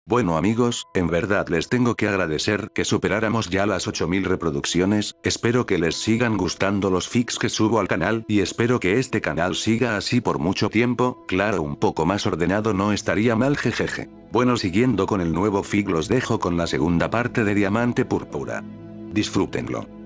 Bueno amigos, en verdad les tengo que agradecer que superáramos ya las 8000 reproducciones, espero que les sigan gustando los fics que subo al canal y espero que este canal siga así por mucho tiempo, claro un poco más ordenado no estaría mal jejeje. Bueno siguiendo con el nuevo fic los dejo con la segunda parte de Diamante Púrpura. Disfrútenlo.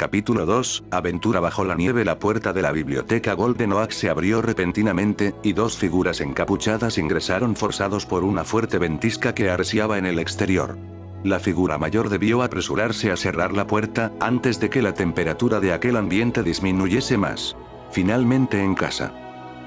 Capítulo 2, Aventura bajo la nieve. La puerta de la biblioteca Golden Oak se abrió repentinamente, y dos figuras encapuchadas ingresaron forzados por una fuerte ventisca que arreciaba en el exterior. La figura mayor debió apresurarse a cerrar la puerta, antes de que la temperatura de aquel ambiente disminuyese más. Finalmente en casa.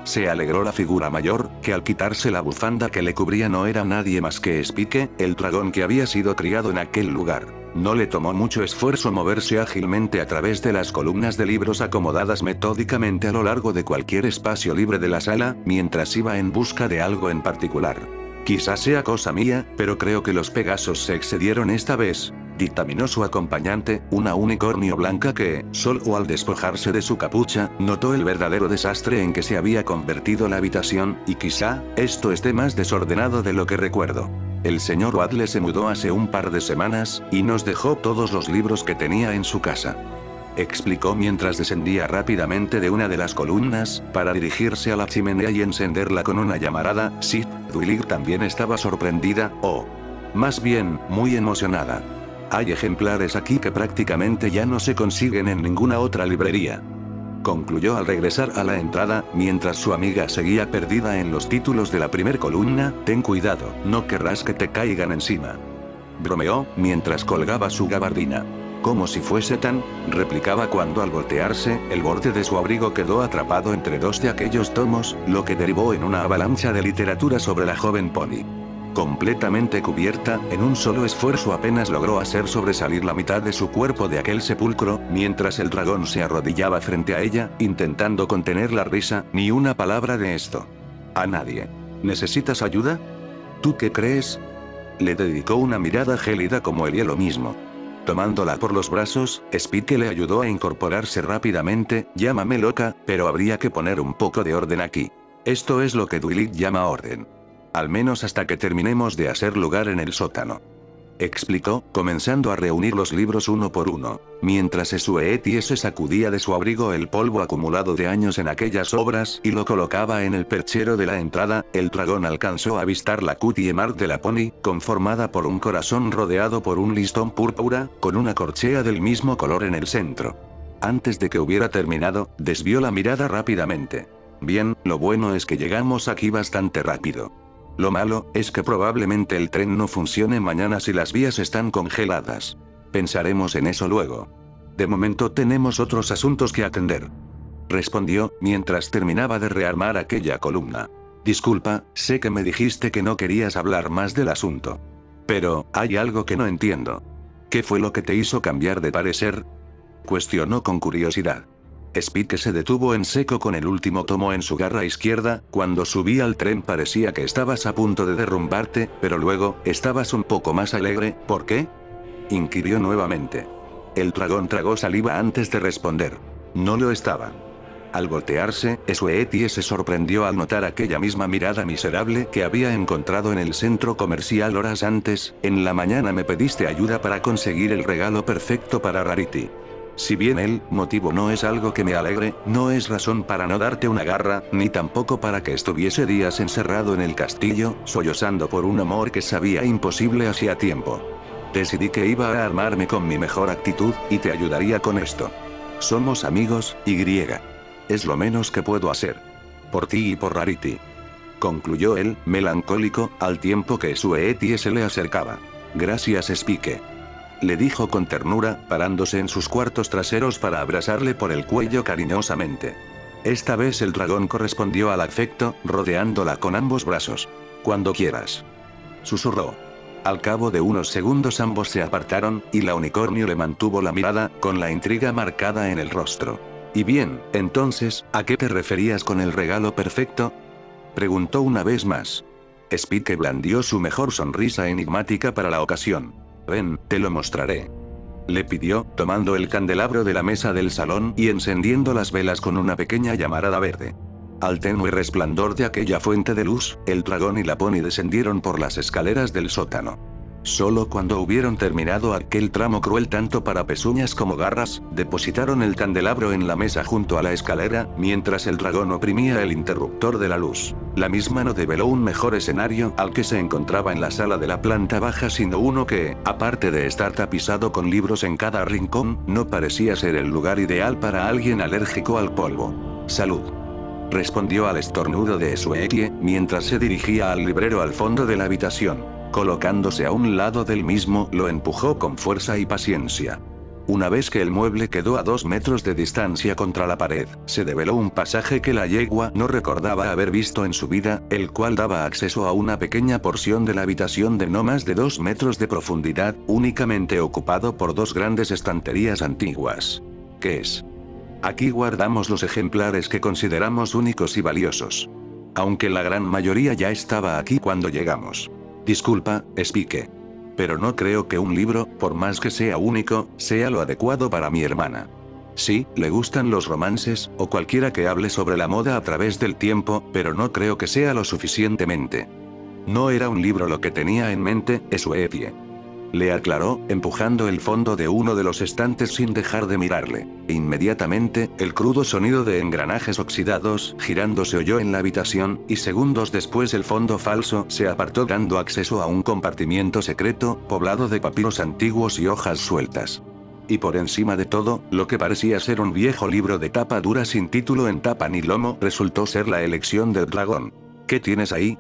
Se alegró la figura mayor, que al quitarse la bufanda que le cubría no era nadie más que Spike, el dragón que había sido criado en aquel lugar. No le tomó mucho esfuerzo moverse ágilmente a través de las columnas de libros acomodadas metódicamente a lo largo de cualquier espacio libre de la sala, mientras iba en busca de algo en particular. Quizás sea cosa mía, pero creo que los Pegasos se excedieron esta vez, dictaminó su acompañante, una unicornio blanca que, solo al despojarse de su capucha, notó el verdadero desastre en que se había convertido la habitación, y quizá, esto esté más desordenado de lo que recuerdo. El señor Wadley se mudó hace un par de semanas, y nos dejó todos los libros que tenía en su casa. Explicó mientras descendía rápidamente de una de las columnas, para dirigirse a la chimenea y encenderla con una llamarada. Sí, Twilight también estaba sorprendida, o más bien, muy emocionada. Hay ejemplares aquí que prácticamente ya no se consiguen en ninguna otra librería. Concluyó al regresar a la entrada, mientras su amiga seguía perdida en los títulos de la primer columna. Ten cuidado, no querrás que te caigan encima. Bromeó, mientras colgaba su gabardina. Como si fuese tan, replicaba cuando al voltearse, el borde de su abrigo quedó atrapado entre dos de aquellos tomos, lo que derivó en una avalancha de literatura sobre la joven Pony. Completamente cubierta, en un solo esfuerzo apenas logró hacer sobresalir la mitad de su cuerpo de aquel sepulcro, mientras el dragón se arrodillaba frente a ella, intentando contener la risa. Ni una palabra de esto. A nadie. ¿Necesitas ayuda? ¿Tú qué crees? Le dedicó una mirada gélida como el hielo mismo. Tomándola por los brazos, Spike le ayudó a incorporarse rápidamente. Llámame loca, pero habría que poner un poco de orden aquí. Esto es lo que Twilight llama orden. Al menos hasta que terminemos de hacer lugar en el sótano. Explicó, comenzando a reunir los libros uno por uno, mientras Sweetie se sacudía de su abrigo el polvo acumulado de años en aquellas obras y lo colocaba en el perchero de la entrada. El dragón alcanzó a avistar la cutie mark de la Pony, conformada por un corazón rodeado por un listón púrpura, con una corchea del mismo color en el centro. Antes de que hubiera terminado, desvió la mirada rápidamente. Bien, lo bueno es que llegamos aquí bastante rápido. Lo malo, es que probablemente el tren no funcione mañana si las vías están congeladas. Pensaremos en eso luego. De momento tenemos otros asuntos que atender. Respondió, mientras terminaba de rearmar aquella columna. Disculpa, sé que me dijiste que no querías hablar más del asunto. Pero, hay algo que no entiendo. ¿Qué fue lo que te hizo cambiar de parecer? Cuestionó con curiosidad. Spike se detuvo en seco con el último tomo en su garra izquierda. Cuando subí al tren parecía que estabas a punto de derrumbarte, pero luego, estabas un poco más alegre. ¿Por qué? Inquirió nuevamente. El dragón tragó saliva antes de responder. No lo estaba. Al voltearse, Sweetie se sorprendió al notar aquella misma mirada miserable que había encontrado en el centro comercial horas antes. En la mañana me pediste ayuda para conseguir el regalo perfecto para Rarity. Si bien el motivo no es algo que me alegre, no es razón para no darte una garra, ni tampoco para que estuviese días encerrado en el castillo, sollozando por un amor que sabía imposible hacía tiempo. Decidí que iba a armarme con mi mejor actitud, y te ayudaría con esto. Somos amigos, Y. Es lo menos que puedo hacer. Por ti y por Rarity. Concluyó él, melancólico, al tiempo que Sweetie se le acercaba. Gracias Spike. Le dijo con ternura, parándose en sus cuartos traseros para abrazarle por el cuello cariñosamente. Esta vez el dragón correspondió al afecto, rodeándola con ambos brazos. Cuando quieras. Susurró. Al cabo de unos segundos ambos se apartaron, y la unicornio le mantuvo la mirada, con la intriga marcada en el rostro. Y bien, entonces, ¿a qué te referías con el regalo perfecto? Preguntó una vez más. Spike blandió su mejor sonrisa enigmática para la ocasión. Ven, te lo mostraré. Le pidió, tomando el candelabro de la mesa del salón y encendiendo las velas con una pequeña llamarada verde. Al tenue resplandor de aquella fuente de luz, el dragón y la pony descendieron por las escaleras del sótano. Solo cuando hubieron terminado aquel tramo cruel tanto para pezuñas como garras, depositaron el candelabro en la mesa junto a la escalera, mientras el dragón oprimía el interruptor de la luz. La misma no develó un mejor escenario al que se encontraba en la sala de la planta baja, sino uno que, aparte de estar tapizado con libros en cada rincón, no parecía ser el lugar ideal para alguien alérgico al polvo. «Salud», respondió al estornudo de Shuekie, mientras se dirigía al librero al fondo de la habitación. Colocándose a un lado del mismo, lo empujó con fuerza y paciencia. Una vez que el mueble quedó a 2 metros de distancia contra la pared, se develó un pasaje que la yegua no recordaba haber visto en su vida, el cual daba acceso a una pequeña porción de la habitación de no más de 2 metros de profundidad, únicamente ocupado por 2 grandes estanterías antiguas. ¿Qué es? Aquí guardamos los ejemplares que consideramos únicos y valiosos. Aunque la gran mayoría ya estaba aquí cuando llegamos. Disculpa, Spike. Pero no creo que un libro, por más que sea único, sea lo adecuado para mi hermana. Sí, le gustan los romances, o cualquiera que hable sobre la moda a través del tiempo, pero no creo que sea lo suficientemente. No era un libro lo que tenía en mente, Shuekie. Le aclaró, empujando el fondo de uno de los estantes sin dejar de mirarle. Inmediatamente, el crudo sonido de engranajes oxidados girando se oyó en la habitación, y segundos después el fondo falso se apartó dando acceso a un compartimiento secreto, poblado de papiros antiguos y hojas sueltas. Y por encima de todo, lo que parecía ser un viejo libro de tapa dura sin título en tapa ni lomo, resultó ser la elección del dragón. ¿Qué tienes ahí?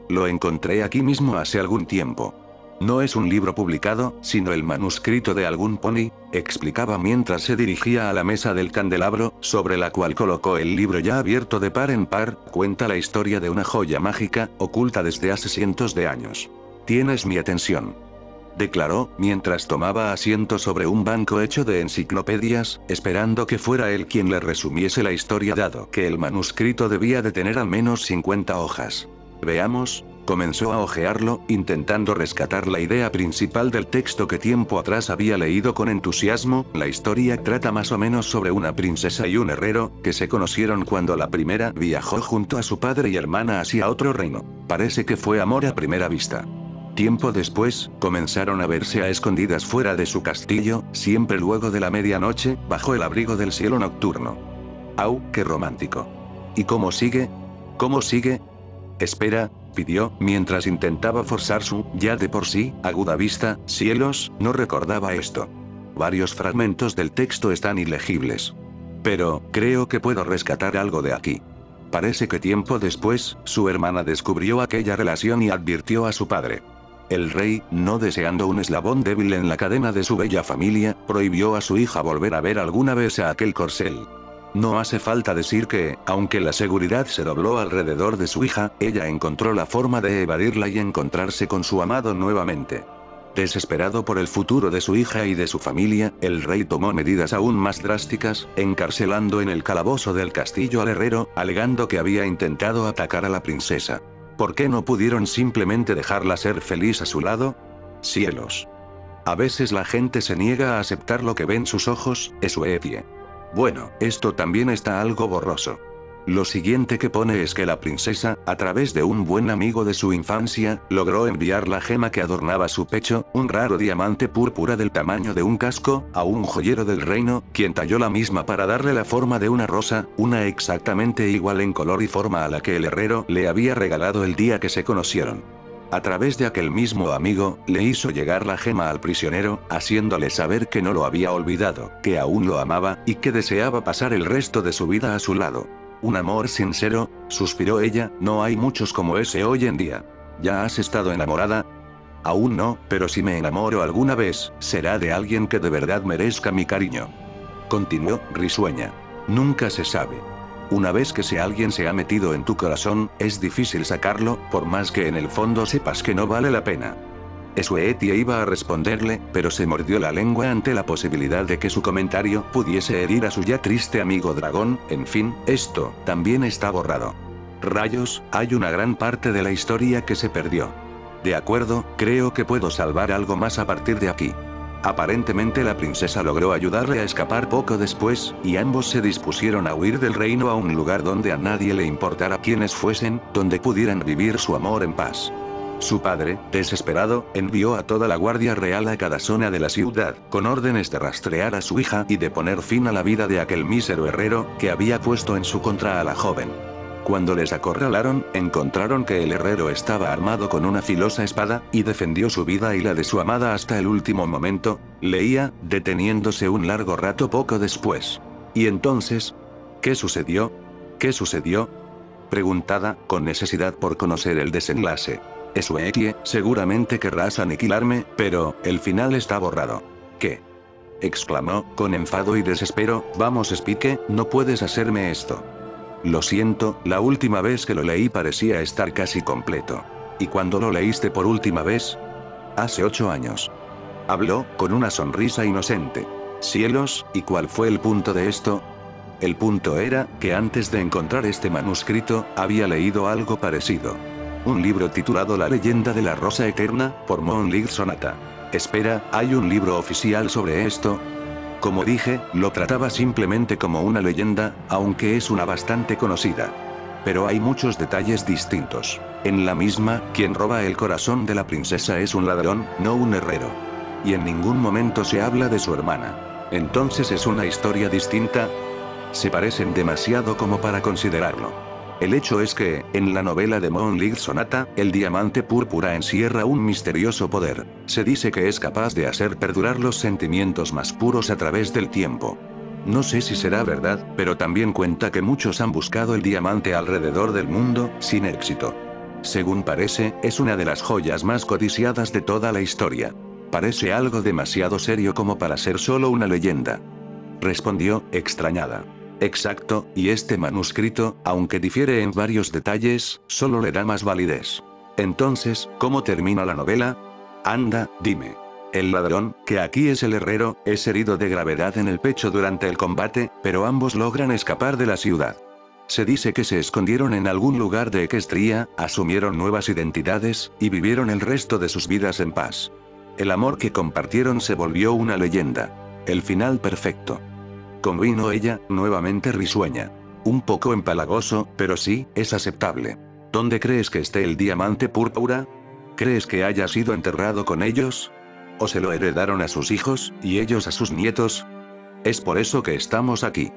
Lo encontré aquí mismo hace algún tiempo. No es un libro publicado, sino el manuscrito de algún pony, explicaba mientras se dirigía a la mesa del candelabro, sobre la cual colocó el libro ya abierto de par en par. Cuenta la historia de una joya mágica, oculta desde hace cientos de años. Tienes mi atención, declaró, mientras tomaba asiento sobre un banco hecho de enciclopedias, esperando que fuera él quien le resumiese la historia, dado que el manuscrito debía de tener al menos 50 hojas. Veamos. Comenzó a hojearlo, intentando rescatar la idea principal del texto que tiempo atrás había leído con entusiasmo. La historia trata más o menos sobre una princesa y un herrero, que se conocieron cuando la primera viajó junto a su padre y hermana hacia otro reino. Parece que fue amor a primera vista. Tiempo después, comenzaron a verse a escondidas fuera de su castillo, siempre luego de la medianoche, bajo el abrigo del cielo nocturno. ¡Au, qué romántico! ¿Y cómo sigue? ¿Cómo sigue? Espera, pidió, mientras intentaba forzar su, ya de por sí, aguda vista. Cielos, no recordaba esto. Varios fragmentos del texto están ilegibles. Pero, creo que puedo rescatar algo de aquí. Parece que tiempo después, su hermana descubrió aquella relación y advirtió a su padre. El rey, no deseando un eslabón débil en la cadena de su bella familia, prohibió a su hija volver a ver alguna vez a aquel corcel. No hace falta decir que, aunque la seguridad se dobló alrededor de su hija, ella encontró la forma de evadirla y encontrarse con su amado nuevamente. Desesperado por el futuro de su hija y de su familia, el rey tomó medidas aún más drásticas, encarcelando en el calabozo del castillo al herrero, alegando que había intentado atacar a la princesa. ¿Por qué no pudieron simplemente dejarla ser feliz a su lado? Cielos. A veces la gente se niega a aceptar lo que ven sus ojos, Shuekie. Bueno, esto también está algo borroso. Lo siguiente que pone es que la princesa, a través de un buen amigo de su infancia, logró enviar la gema que adornaba su pecho, un raro diamante púrpura del tamaño de un casco, a un joyero del reino, quien talló la misma para darle la forma de una rosa, una exactamente igual en color y forma a la que el herrero le había regalado el día que se conocieron. A través de aquel mismo amigo, le hizo llegar la gema al prisionero, haciéndole saber que no lo había olvidado, que aún lo amaba, y que deseaba pasar el resto de su vida a su lado. Un amor sincero, suspiró ella, no hay muchos como ese hoy en día. ¿Ya has estado enamorada? Aún no, pero si me enamoro alguna vez, será de alguien que de verdad merezca mi cariño. Continuó, risueña. Nunca se sabe. Una vez que alguien se ha metido en tu corazón, es difícil sacarlo, por más que en el fondo sepas que no vale la pena. Shuekie iba a responderle, pero se mordió la lengua ante la posibilidad de que su comentario pudiese herir a su ya triste amigo dragón. En fin, esto también está borrado. Rayos, hay una gran parte de la historia que se perdió. De acuerdo, creo que puedo salvar algo más a partir de aquí. Aparentemente la princesa logró ayudarle a escapar poco después, y ambos se dispusieron a huir del reino a un lugar donde a nadie le importara quiénes fuesen, donde pudieran vivir su amor en paz. Su padre, desesperado, envió a toda la guardia real a cada zona de la ciudad, con órdenes de rastrear a su hija y de poner fin a la vida de aquel mísero herrero, que había puesto en su contra a la joven. Cuando les acorralaron, encontraron que el herrero estaba armado con una filosa espada, y defendió su vida y la de su amada hasta el último momento, leía, deteniéndose un largo rato poco después. ¿Y entonces? ¿Qué sucedió? ¿Qué sucedió? Preguntada, con necesidad por conocer el desenlace. Shuekie, seguramente querrás aniquilarme, pero, el final está borrado. ¿Qué? Exclamó, con enfado y desespero, vamos Spike, no puedes hacerme esto. Lo siento, la última vez que lo leí parecía estar casi completo. ¿Y cuándo lo leíste por última vez? Hace 8 años. Habló, con una sonrisa inocente. Cielos, ¿y cuál fue el punto de esto? El punto era, que antes de encontrar este manuscrito, había leído algo parecido. Un libro titulado La leyenda de la Rosa Eterna, por Moonlight Sonata. Espera, ¿hay un libro oficial sobre esto? Como dije, lo trataba simplemente como una leyenda, aunque es una bastante conocida. Pero hay muchos detalles distintos. En la misma, quien roba el corazón de la princesa es un ladrón, no un herrero. Y en ningún momento se habla de su hermana. Entonces es una historia distinta. Se parecen demasiado como para considerarlo. El hecho es que, en la novela de Moonlight Sonata, el diamante púrpura encierra un misterioso poder. Se dice que es capaz de hacer perdurar los sentimientos más puros a través del tiempo. No sé si será verdad, pero también cuenta que muchos han buscado el diamante alrededor del mundo, sin éxito. Según parece, es una de las joyas más codiciadas de toda la historia. Parece algo demasiado serio como para ser solo una leyenda. Respondió, extrañada. Exacto, y este manuscrito, aunque difiere en varios detalles, solo le da más validez. Entonces, ¿cómo termina la novela? Anda, dime. El ladrón, que aquí es el herrero, es herido de gravedad en el pecho durante el combate, pero ambos logran escapar de la ciudad. Se dice que se escondieron en algún lugar de Equestria, asumieron nuevas identidades, y vivieron el resto de sus vidas en paz. El amor que compartieron se volvió una leyenda. El final perfecto. Convino ella, nuevamente risueña. Un poco empalagoso, pero sí, es aceptable. ¿Dónde crees que esté el diamante púrpura? ¿Crees que haya sido enterrado con ellos? ¿O se lo heredaron a sus hijos, y ellos a sus nietos? Es por eso que estamos aquí.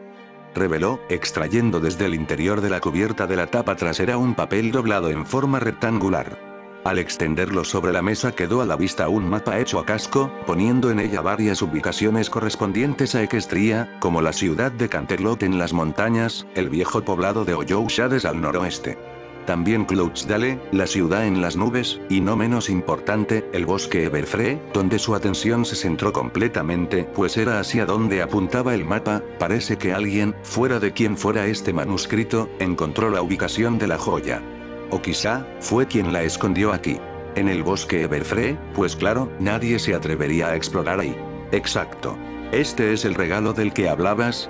Reveló, extrayendo desde el interior de la cubierta de la tapa trasera un papel doblado en forma rectangular. Al extenderlo sobre la mesa quedó a la vista un mapa hecho a casco, poniendo en ella varias ubicaciones correspondientes a Equestria, como la ciudad de Canterlot en las montañas, el viejo poblado de Oyoushades al noroeste. También Cloudsdale, la ciudad en las nubes, y no menos importante, el bosque Everfree, donde su atención se centró completamente, pues era hacia donde apuntaba el mapa. Parece que alguien, fuera de quien fuera este manuscrito, encontró la ubicación de la joya. O quizá, fue quien la escondió aquí. En el bosque Everfree, pues claro, nadie se atrevería a explorar ahí. Exacto. ¿Este es el regalo del que hablabas?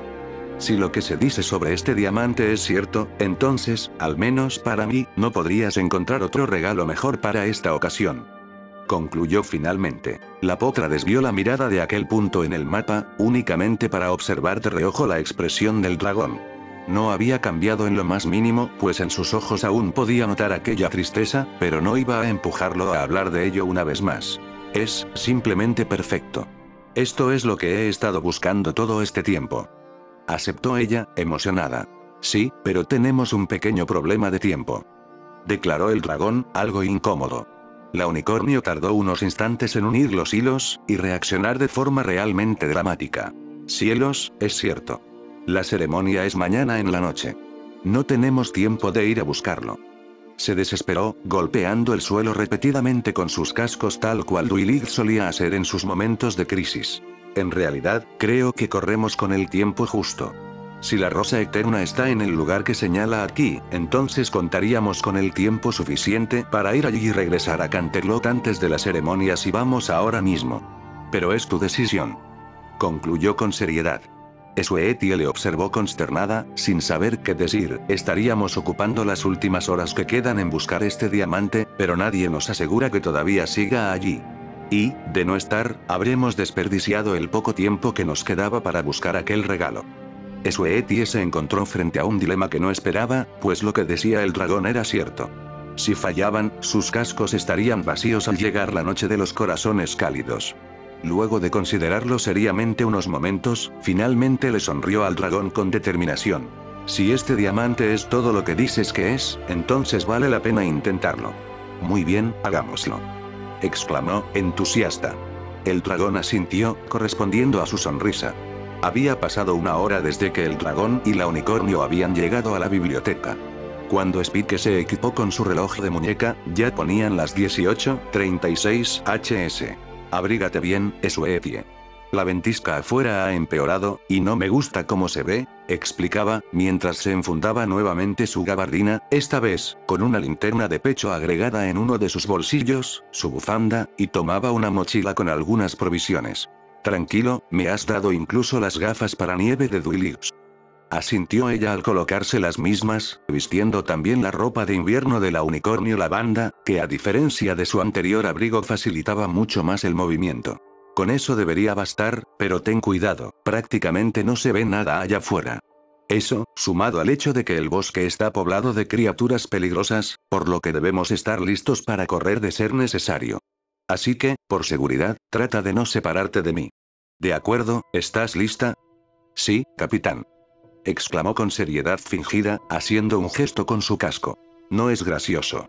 Si lo que se dice sobre este diamante es cierto, entonces, al menos para mí, no podrías encontrar otro regalo mejor para esta ocasión. Concluyó finalmente. La potra desvió la mirada de aquel punto en el mapa, únicamente para observar de reojo la expresión del dragón. No había cambiado en lo más mínimo, pues en sus ojos aún podía notar aquella tristeza, pero no iba a empujarlo a hablar de ello una vez más. Es, simplemente perfecto. Esto es lo que he estado buscando todo este tiempo. Aceptó ella, emocionada. Sí, pero tenemos un pequeño problema de tiempo. Declaró el dragón, algo incómodo. La unicornio tardó unos instantes en unir los hilos, y reaccionar de forma realmente dramática. Cielos, es cierto. La ceremonia es mañana en la noche. No tenemos tiempo de ir a buscarlo. Se desesperó, golpeando el suelo repetidamente con sus cascos tal cual Duilig solía hacer en sus momentos de crisis. En realidad, creo que corremos con el tiempo justo. Si la Rosa Eterna está en el lugar que señala aquí, entonces contaríamos con el tiempo suficiente para ir allí y regresar a Canterlot antes de la ceremonia si vamos ahora mismo. Pero es tu decisión. Concluyó con seriedad. Shuetie le observó consternada, sin saber qué decir. Estaríamos ocupando las últimas horas que quedan en buscar este diamante, pero nadie nos asegura que todavía siga allí. Y, de no estar, habremos desperdiciado el poco tiempo que nos quedaba para buscar aquel regalo. Shuetie se encontró frente a un dilema que no esperaba, pues lo que decía el dragón era cierto. Si fallaban, sus cascos estarían vacíos al llegar la noche de los corazones cálidos. Luego de considerarlo seriamente unos momentos, finalmente le sonrió al dragón con determinación. Si este diamante es todo lo que dices que es, entonces vale la pena intentarlo. Muy bien, hagámoslo. Exclamó, entusiasta. El dragón asintió, correspondiendo a su sonrisa. Había pasado una hora desde que el dragón y la unicornio habían llegado a la biblioteca. Cuando Spike se equipó con su reloj de muñeca, ya ponían las 18:36 hs. Abrígate bien, Shuetie. La ventisca afuera ha empeorado, y no me gusta cómo se ve, explicaba, mientras se enfundaba nuevamente su gabardina, esta vez, con una linterna de pecho agregada en uno de sus bolsillos, su bufanda, y tomaba una mochila con algunas provisiones. Tranquilo, me has dado incluso las gafas para nieve de Duilix. Asintió ella al colocarse las mismas, vistiendo también la ropa de invierno de la unicornio lavanda, que a diferencia de su anterior abrigo facilitaba mucho más el movimiento. Con eso debería bastar, pero ten cuidado, prácticamente no se ve nada allá afuera. Eso, sumado al hecho de que el bosque está poblado de criaturas peligrosas, por lo que debemos estar listos para correr de ser necesario. Así que, por seguridad, trata de no separarte de mí. ¿De acuerdo, estás lista? Sí, capitán. Exclamó con seriedad fingida, haciendo un gesto con su casco. No es gracioso.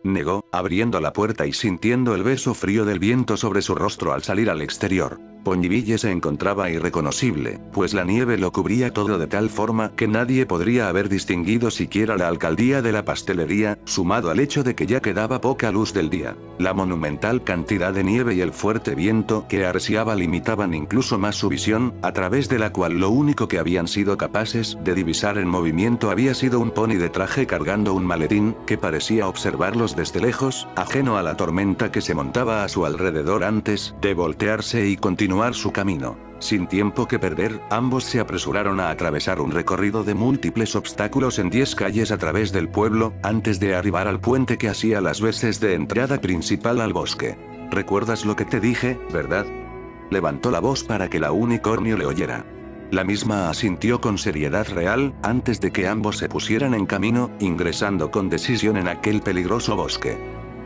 Negó, abriendo la puerta y sintiendo el beso frío del viento sobre su rostro al salir al exterior. Ponyville se encontraba irreconocible, pues la nieve lo cubría todo de tal forma que nadie podría haber distinguido siquiera la alcaldía de la pastelería, sumado al hecho de que ya quedaba poca luz del día. La monumental cantidad de nieve y el fuerte viento que arreciaba limitaban incluso más su visión, a través de la cual lo único que habían sido capaces de divisar en movimiento había sido un pony de traje cargando un maletín, que parecía observarlos desde lejos, ajeno a la tormenta que se montaba a su alrededor antes de voltearse y continuar su camino. Sin tiempo que perder, ambos se apresuraron a atravesar un recorrido de múltiples obstáculos en 10 calles a través del pueblo, antes de arribar al puente que hacía las veces de entrada principal al bosque. ¿Recuerdas lo que te dije, verdad? Levantó la voz para que la unicornio le oyera. La misma asintió con seriedad real, antes de que ambos se pusieran en camino, ingresando con decisión en aquel peligroso bosque.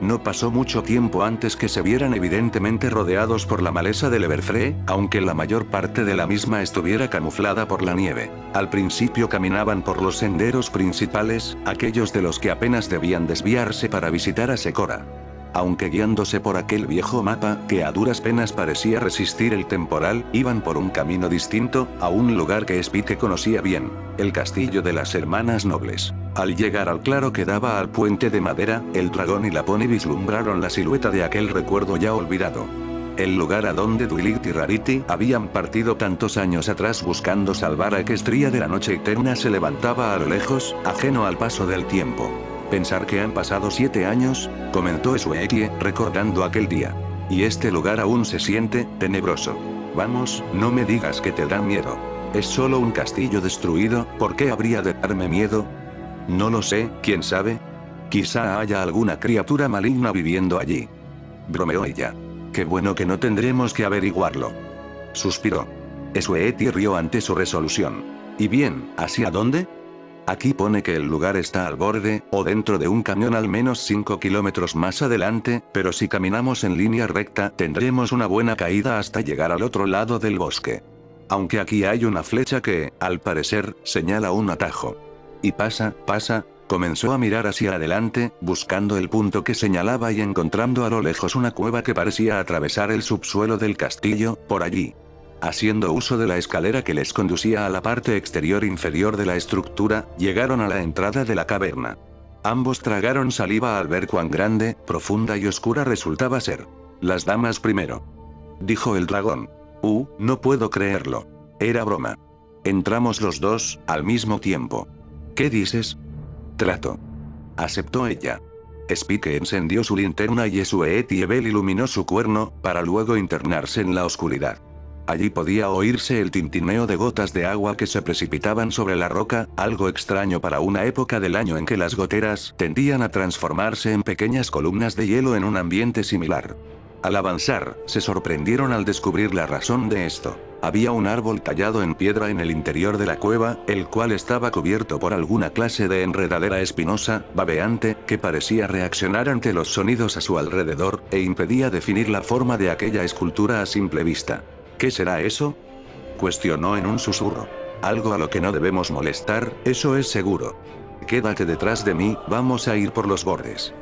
No pasó mucho tiempo antes que se vieran evidentemente rodeados por la maleza del Everfree, aunque la mayor parte de la misma estuviera camuflada por la nieve. Al principio caminaban por los senderos principales, aquellos de los que apenas debían desviarse para visitar a Secora. Aunque guiándose por aquel viejo mapa, que a duras penas parecía resistir el temporal, iban por un camino distinto, a un lugar que Spike conocía bien, el castillo de las hermanas nobles. Al llegar al claro que daba al puente de madera, el dragón y la pony vislumbraron la silueta de aquel recuerdo ya olvidado. El lugar a donde Duilit y Rarity habían partido tantos años atrás buscando salvar a Equestria de la noche eterna se levantaba a lo lejos, ajeno al paso del tiempo. Pensar que han pasado 7 años, comentó Shuetie, recordando aquel día. Y este lugar aún se siente tenebroso. Vamos, no me digas que te da miedo. Es solo un castillo destruido, ¿por qué habría de darme miedo? No lo sé, ¿quién sabe? Quizá haya alguna criatura maligna viviendo allí. Bromeó ella. Qué bueno que no tendremos que averiguarlo. Suspiró. Shuetie rió ante su resolución. ¿Y bien, hacia dónde? Aquí pone que el lugar está al borde, o dentro de un cañón al menos 5 kilómetros más adelante, pero si caminamos en línea recta tendremos una buena caída hasta llegar al otro lado del bosque. Aunque aquí hay una flecha que, al parecer, señala un atajo. Y pasa, comenzó a mirar hacia adelante, buscando el punto que señalaba y encontrando a lo lejos una cueva que parecía atravesar el subsuelo del castillo, por allí. Haciendo uso de la escalera que les conducía a la parte exterior inferior de la estructura, llegaron a la entrada de la caverna. Ambos tragaron saliva al ver cuán grande, profunda y oscura resultaba ser. Las damas primero. Dijo el dragón. No puedo creerlo. Era broma. Entramos los dos, al mismo tiempo. ¿Qué dices? Trato. Aceptó ella. Spike encendió su linterna y Shuetie iluminó su cuerno, para luego internarse en la oscuridad. Allí podía oírse el tintineo de gotas de agua que se precipitaban sobre la roca, algo extraño para una época del año en que las goteras tendían a transformarse en pequeñas columnas de hielo en un ambiente similar. Al avanzar, se sorprendieron al descubrir la razón de esto. Había un árbol tallado en piedra en el interior de la cueva, el cual estaba cubierto por alguna clase de enredadera espinosa, babeante, que parecía reaccionar ante los sonidos a su alrededor, e impedía definir la forma de aquella escultura a simple vista. ¿Qué será eso?, cuestionó en un susurro. Algo a lo que no debemos molestar, eso es seguro. Quédate detrás de mí, vamos a ir por los bordes.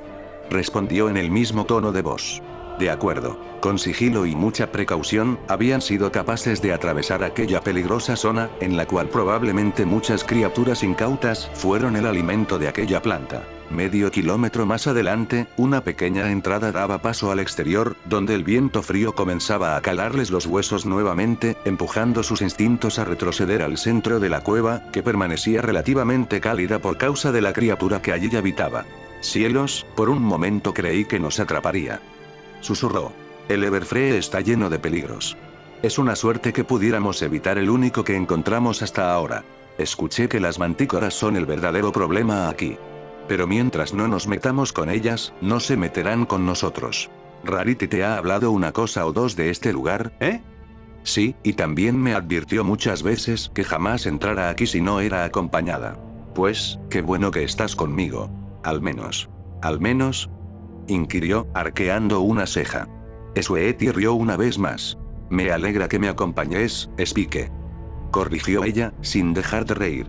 Respondió en el mismo tono de voz. De acuerdo. Con sigilo y mucha precaución, habían sido capaces de atravesar aquella peligrosa zona, en la cual probablemente muchas criaturas incautas fueron el alimento de aquella planta. Medio kilómetro más adelante, una pequeña entrada daba paso al exterior, donde el viento frío comenzaba a calarles los huesos nuevamente, empujando sus instintos a retroceder al centro de la cueva, que permanecía relativamente cálida por causa de la criatura que allí habitaba. Cielos, por un momento creí que nos atraparía. Susurró. El Everfree está lleno de peligros. Es una suerte que pudiéramos evitar el único que encontramos hasta ahora. Escuché que las mantícoras son el verdadero problema aquí. Pero mientras no nos metamos con ellas, no se meterán con nosotros. Rarity te ha hablado una cosa o dos de este lugar, ¿eh? Sí, y también me advirtió muchas veces que jamás entrara aquí si no era acompañada. Pues, qué bueno que estás conmigo. Al menos. ¿Al menos? Inquirió, arqueando una ceja. Sweetie rió una vez más. Me alegra que me acompañes, Spike. Corrigió ella, sin dejar de reír.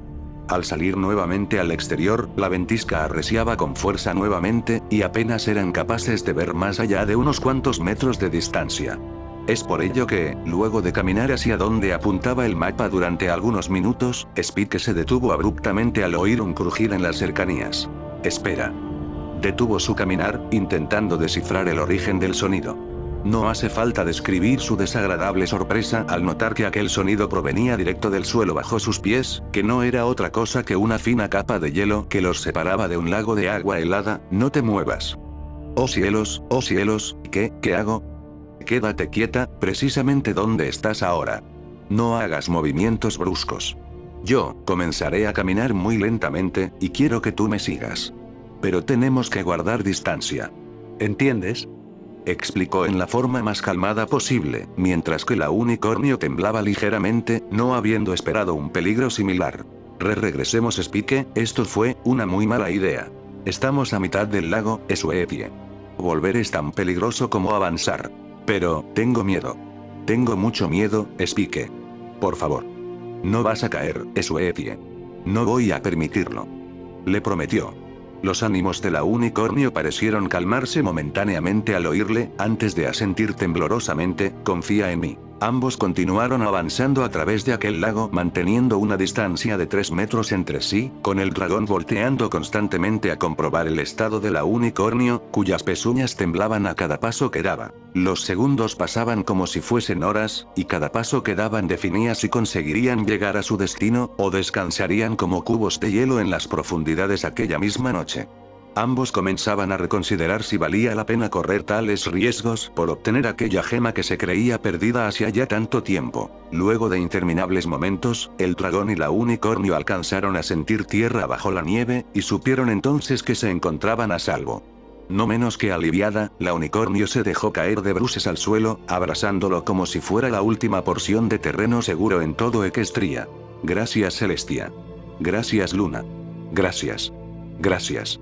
Al salir nuevamente al exterior, la ventisca arreciaba con fuerza nuevamente, y apenas eran capaces de ver más allá de unos cuantos metros de distancia. Es por ello que, luego de caminar hacia donde apuntaba el mapa durante algunos minutos, Spike se detuvo abruptamente al oír un crujir en las cercanías. Espera. Detuvo su caminar, intentando descifrar el origen del sonido. No hace falta describir su desagradable sorpresa al notar que aquel sonido provenía directo del suelo bajo sus pies, que no era otra cosa que una fina capa de hielo que los separaba de un lago de agua helada. No te muevas. Oh cielos, ¿qué hago? Quédate quieta, precisamente donde estás ahora. No hagas movimientos bruscos. Yo comenzaré a caminar muy lentamente, y quiero que tú me sigas. Pero tenemos que guardar distancia. ¿Entiendes?, explicó en la forma más calmada posible, mientras que la unicornio temblaba ligeramente, no habiendo esperado un peligro similar. Regresemos, Spike, esto fue una muy mala idea. Estamos a mitad del lago, Sweetie. Volver es tan peligroso como avanzar. Pero, tengo miedo. Tengo mucho miedo, Spike. Por favor. No vas a caer, Sweetie. No voy a permitirlo. Le prometió. Los ánimos de la unicornio parecieron calmarse momentáneamente al oírle, antes de asentir temblorosamente, confía en mí. Ambos continuaron avanzando a través de aquel lago manteniendo una distancia de 3 metros entre sí, con el dragón volteando constantemente a comprobar el estado de la unicornio, cuyas pezuñas temblaban a cada paso que daba. Los segundos pasaban como si fuesen horas, y cada paso que daban definía si conseguirían llegar a su destino, o descansarían como cubos de hielo en las profundidades aquella misma noche. Ambos comenzaban a reconsiderar si valía la pena correr tales riesgos por obtener aquella gema que se creía perdida hacía ya tanto tiempo. Luego de interminables momentos, el dragón y la unicornio alcanzaron a sentir tierra bajo la nieve, y supieron entonces que se encontraban a salvo. No menos que aliviada, la unicornio se dejó caer de bruces al suelo, abrazándolo como si fuera la última porción de terreno seguro en todo Equestria. Gracias, Celestia. Gracias, Luna. Gracias. Gracias.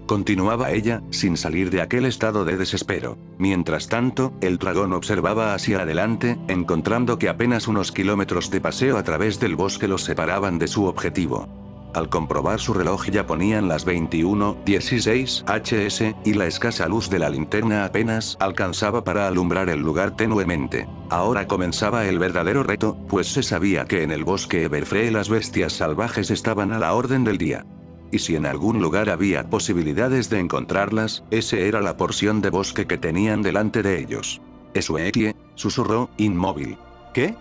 Continuaba ella, sin salir de aquel estado de desespero. Mientras tanto, el dragón observaba hacia adelante, encontrando que apenas unos kilómetros de paseo a través del bosque los separaban de su objetivo. Al comprobar su reloj ya ponían las 21:16 HS, y la escasa luz de la linterna apenas alcanzaba para alumbrar el lugar tenuemente. Ahora comenzaba el verdadero reto, pues se sabía que en el bosque Everfree las bestias salvajes estaban a la orden del día. Y si en algún lugar había posibilidades de encontrarlas, ese era la porción de bosque que tenían delante de ellos. Sweetie, susurró, inmóvil. ¿Qué?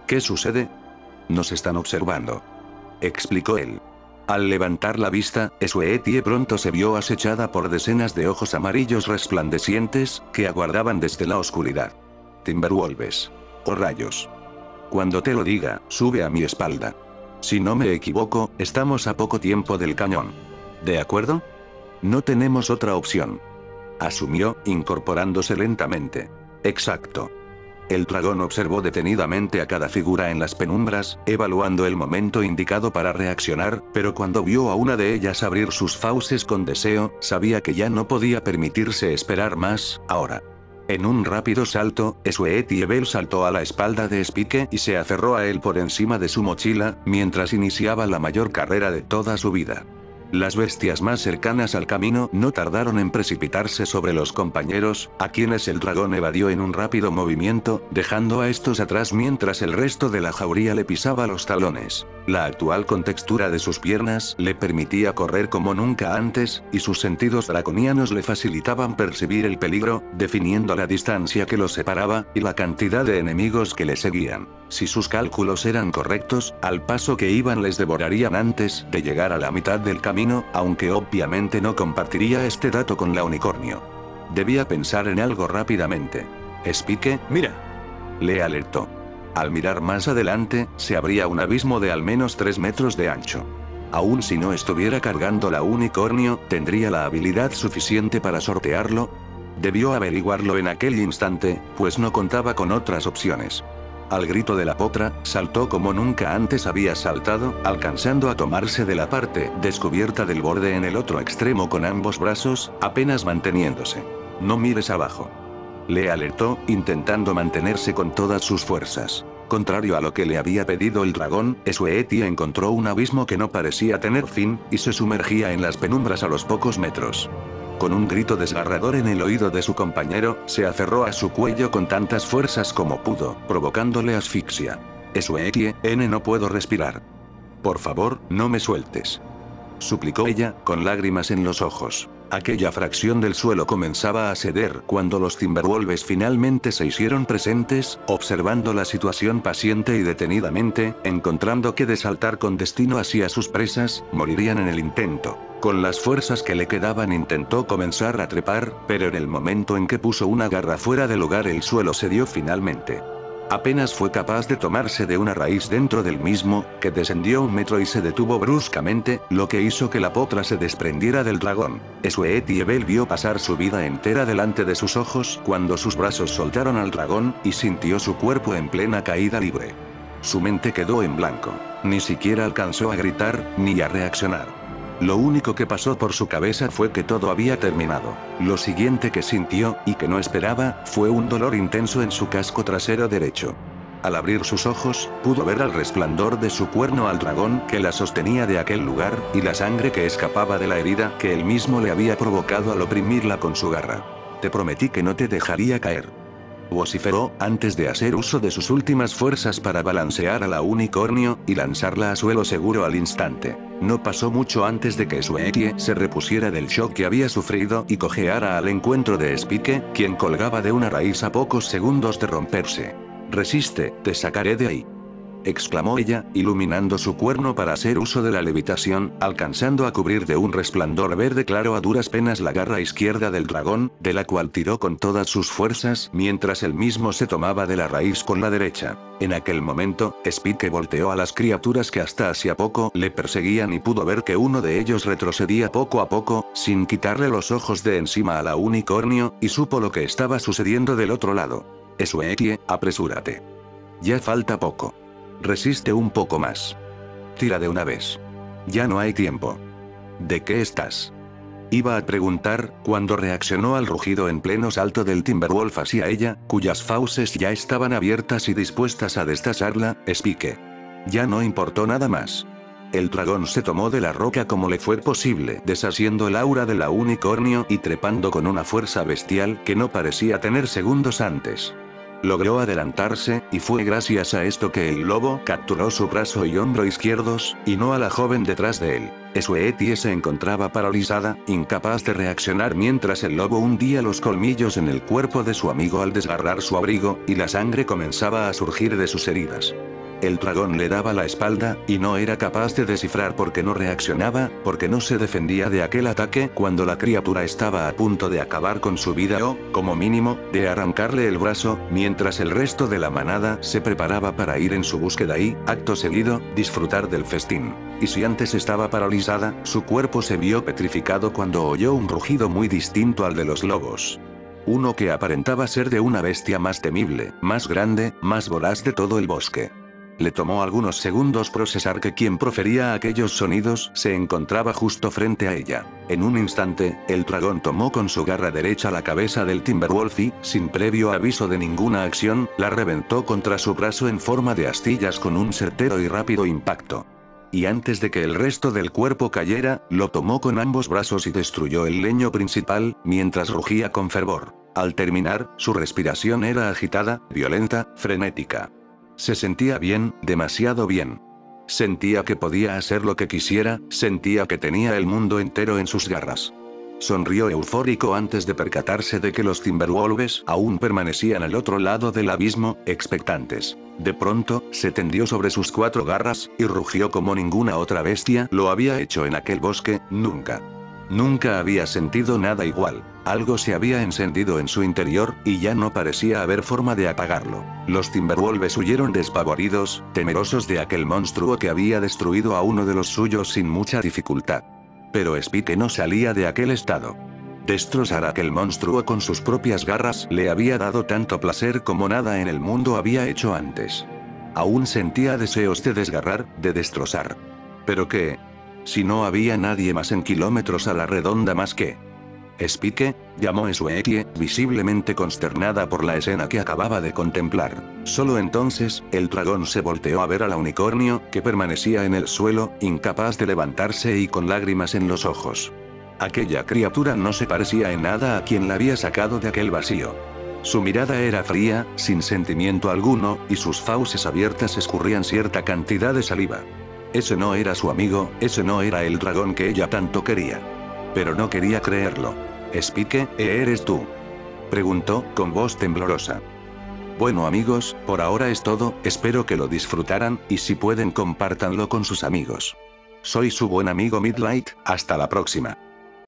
¿Qué sucede? Nos están observando, explicó él. Al levantar la vista, Sweetie pronto se vio acechada por decenas de ojos amarillos resplandecientes, que aguardaban desde la oscuridad. Timberwolves. Oh rayos. Cuando te lo diga, sube a mi espalda. Si no me equivoco, estamos a poco tiempo del cañón. ¿De acuerdo? No tenemos otra opción. Asumió, incorporándose lentamente. Exacto. El dragón observó detenidamente a cada figura en las penumbras, evaluando el momento indicado para reaccionar, pero cuando vio a una de ellas abrir sus fauces con deseo, sabía que ya no podía permitirse esperar más, ahora. En un rápido salto, Sweetiebel saltó a la espalda de Spike y se aferró a él por encima de su mochila, mientras iniciaba la mayor carrera de toda su vida. Las bestias más cercanas al camino no tardaron en precipitarse sobre los compañeros, a quienes el dragón evadió en un rápido movimiento, dejando a estos atrás mientras el resto de la jauría le pisaba los talones. La actual contextura de sus piernas le permitía correr como nunca antes, y sus sentidos draconianos le facilitaban percibir el peligro, definiendo la distancia que los separaba, y la cantidad de enemigos que le seguían. Si sus cálculos eran correctos, al paso que iban les devorarían antes de llegar a la mitad del camino, aunque obviamente no compartiría este dato con la unicornio. Debía pensar en algo rápidamente. Spike, mira. Le alertó. Al mirar más adelante, se abría un abismo de al menos 3 metros de ancho. Aun si no estuviera cargando la unicornio, ¿tendría la habilidad suficiente para sortearlo? Debió averiguarlo en aquel instante, pues no contaba con otras opciones. Al grito de la potra, saltó como nunca antes había saltado, alcanzando a tomarse de la parte descubierta del borde en el otro extremo con ambos brazos, apenas manteniéndose. No mires abajo. Le alertó, intentando mantenerse con todas sus fuerzas. Contrario a lo que le había pedido el dragón, Sweetie encontró un abismo que no parecía tener fin, y se sumergía en las penumbras a los pocos metros. Con un grito desgarrador en el oído de su compañero, se aferró a su cuello con tantas fuerzas como pudo, provocándole asfixia. Sweetie, no puedo respirar. Por favor, no me sueltes. Suplicó ella, con lágrimas en los ojos. Aquella fracción del suelo comenzaba a ceder cuando los Timberwolves finalmente se hicieron presentes, observando la situación paciente y detenidamente, encontrando que de saltar con destino hacia sus presas, morirían en el intento. Con las fuerzas que le quedaban intentó comenzar a trepar, pero en el momento en que puso una garra fuera de lugar el suelo cedió finalmente. Apenas fue capaz de tomarse de una raíz dentro del mismo, que descendió 1 metro y se detuvo bruscamente, lo que hizo que la potra se desprendiera del dragón. Sweetiebel vio pasar su vida entera delante de sus ojos cuando sus brazos soltaron al dragón, y sintió su cuerpo en plena caída libre. Su mente quedó en blanco. Ni siquiera alcanzó a gritar, ni a reaccionar. Lo único que pasó por su cabeza fue que todo había terminado. Lo siguiente que sintió, y que no esperaba, fue un dolor intenso en su casco trasero derecho. Al abrir sus ojos, pudo ver al resplandor de su cuerno al dragón que la sostenía de aquel lugar, y la sangre que escapaba de la herida que él mismo le había provocado al oprimirla con su garra. Te prometí que no te dejaría caer. Vociferó, antes de hacer uso de sus últimas fuerzas para balancear a la unicornio, y lanzarla a suelo seguro al instante. No pasó mucho antes de que Sweetie se repusiera del shock que había sufrido y cojeara al encuentro de Spike, quien colgaba de una raíz a pocos segundos de romperse. Resiste, te sacaré de ahí. Exclamó ella, iluminando su cuerno para hacer uso de la levitación, alcanzando a cubrir de un resplandor verde claro a duras penas la garra izquierda del dragón, de la cual tiró con todas sus fuerzas, mientras él mismo se tomaba de la raíz con la derecha. En aquel momento, Spike volteó a las criaturas que hasta hacía poco le perseguían y pudo ver que uno de ellos retrocedía poco a poco, sin quitarle los ojos de encima a la unicornio, y supo lo que estaba sucediendo del otro lado. Sweetie, apresúrate. Ya falta poco. Resiste un poco más. Tira de una vez. Ya no hay tiempo. ¿De qué estás? Iba a preguntar, cuando reaccionó al rugido en pleno salto del Timberwolf hacia ella, cuyas fauces ya estaban abiertas y dispuestas a destazarla, Spike. Ya no importó nada más. El dragón se tomó de la roca como le fue posible, deshaciendo el aura de la unicornio y trepando con una fuerza bestial que no parecía tener segundos antes. Logró adelantarse, y fue gracias a esto que el lobo capturó su brazo y hombro izquierdos, y no a la joven detrás de él. Sweetie se encontraba paralizada, incapaz de reaccionar mientras el lobo hundía los colmillos en el cuerpo de su amigo al desgarrar su abrigo, y la sangre comenzaba a surgir de sus heridas. El dragón le daba la espalda, y no era capaz de descifrar por qué no reaccionaba, porque no se defendía de aquel ataque cuando la criatura estaba a punto de acabar con su vida o, como mínimo, de arrancarle el brazo, mientras el resto de la manada se preparaba para ir en su búsqueda y, acto seguido, disfrutar del festín. Y si antes estaba paralizada, su cuerpo se vio petrificado cuando oyó un rugido muy distinto al de los lobos. Uno que aparentaba ser de una bestia más temible, más grande, más voraz de todo el bosque. Le tomó algunos segundos procesar que quien profería aquellos sonidos se encontraba justo frente a ella. En un instante, el dragón tomó con su garra derecha la cabeza del Timberwolf y, sin previo aviso de ninguna acción, la reventó contra su brazo en forma de astillas con un certero y rápido impacto. Y antes de que el resto del cuerpo cayera, lo tomó con ambos brazos y destruyó el leño principal, mientras rugía con fervor. Al terminar, su respiración era agitada, violenta, frenética. Se sentía bien, demasiado bien. Sentía que podía hacer lo que quisiera, sentía que tenía el mundo entero en sus garras. Sonrió eufórico antes de percatarse de que los Timberwolves aún permanecían al otro lado del abismo, expectantes. De pronto, se tendió sobre sus 4 garras, y rugió como ninguna otra bestia lo había hecho en aquel bosque, nunca. Nunca había sentido nada igual. Algo se había encendido en su interior, y ya no parecía haber forma de apagarlo. Los Timberwolves huyeron despavoridos, temerosos de aquel monstruo que había destruido a uno de los suyos sin mucha dificultad. Pero Spike no salía de aquel estado. Destrozar a aquel monstruo con sus propias garras le había dado tanto placer como nada en el mundo había hecho antes. Aún sentía deseos de desgarrar, de destrozar. ¿Pero qué? Si no había nadie más en kilómetros a la redonda más que... Spike, llamó Sweetie, visiblemente consternada por la escena que acababa de contemplar. Solo entonces, el dragón se volteó a ver al unicornio, que permanecía en el suelo, incapaz de levantarse y con lágrimas en los ojos. Aquella criatura no se parecía en nada a quien la había sacado de aquel vacío. Su mirada era fría, sin sentimiento alguno, y sus fauces abiertas escurrían cierta cantidad de saliva. Ese no era su amigo, ese no era el dragón que ella tanto quería. Pero no quería creerlo. «Spike, ¿eres tú?», preguntó, con voz temblorosa. Bueno amigos, por ahora es todo, espero que lo disfrutaran, y si pueden compártanlo con sus amigos. Soy su buen amigo Midlight, hasta la próxima.